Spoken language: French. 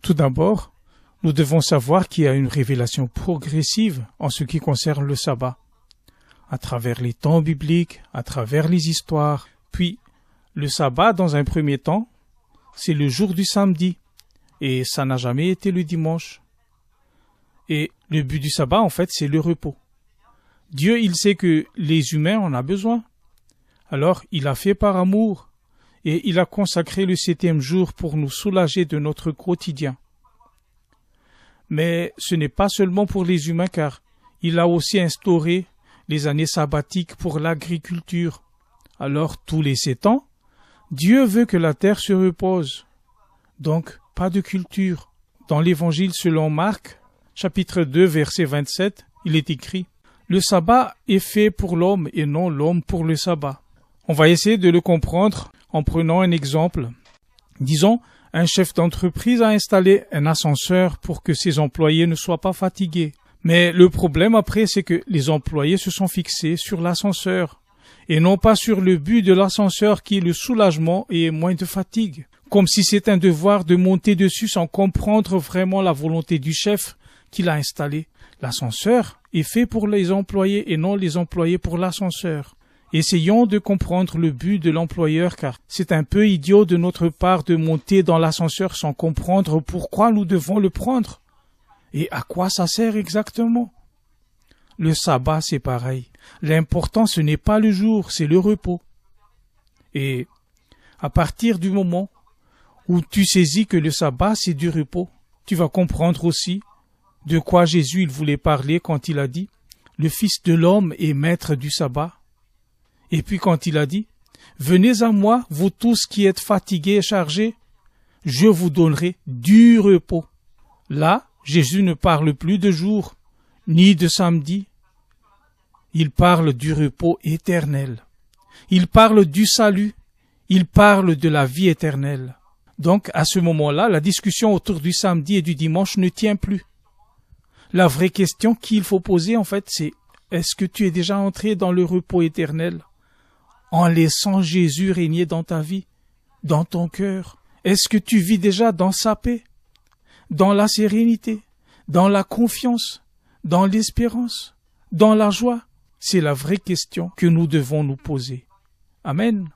Tout d'abord, nous devons savoir qu'il y a une révélation progressive en ce qui concerne le sabbat, à travers les temps bibliques, à travers les histoires. Puis, le sabbat, dans un premier temps, c'est le jour du samedi, et ça n'a jamais été le dimanche. Et le but du sabbat, en fait, c'est le repos. Dieu, il sait que les humains en ont besoin. Alors, il a fait par amour, et il a consacré le 7e jour pour nous soulager de notre quotidien. Mais ce n'est pas seulement pour les humains, car il a aussi instauré les années sabbatiques pour l'agriculture. Alors, tous les 7 ans, Dieu veut que la terre se repose. Donc, pas de culture. Dans l'évangile selon Marc, chapitre 2, verset 27, il est écrit « Le sabbat est fait pour l'homme et non l'homme pour le sabbat ». On va essayer de le comprendre en prenant un exemple. Disons, un chef d'entreprise a installé un ascenseur pour que ses employés ne soient pas fatigués. Mais le problème après, c'est que les employés se sont fixés sur l'ascenseur et non pas sur le but de l'ascenseur qui est le soulagement et moins de fatigue. Comme si c'est un devoir de monter dessus sans comprendre vraiment la volonté du chef qui l'a installé. L'ascenseur est fait pour les employés et non les employés pour l'ascenseur. Essayons de comprendre le but de l'employeur car c'est un peu idiot de notre part de monter dans l'ascenseur sans comprendre pourquoi nous devons le prendre. Et à quoi ça sert exactement? Le sabbat, c'est pareil. L'important, ce n'est pas le jour, c'est le repos. Et à partir du moment où tu saisis que le sabbat, c'est du repos, tu vas comprendre aussi de quoi Jésus il voulait parler quand il a dit « Le Fils de l'homme est maître du sabbat ». Et puis quand il a dit « Venez à moi, vous tous qui êtes fatigués et chargés, je vous donnerai du repos ». Là, Jésus ne parle plus de jour, ni de samedi. Il parle du repos éternel. Il parle du salut. Il parle de la vie éternelle. Donc, à ce moment-là, la discussion autour du samedi et du dimanche ne tient plus. La vraie question qu'il faut poser, en fait, c'est est-ce que tu es déjà entré dans le repos éternel en laissant Jésus régner dans ta vie, dans ton cœur? Est-ce que tu vis déjà dans sa paix, dans la sérénité, dans la confiance, dans l'espérance, dans la joie? C'est la vraie question que nous devons nous poser. Amen.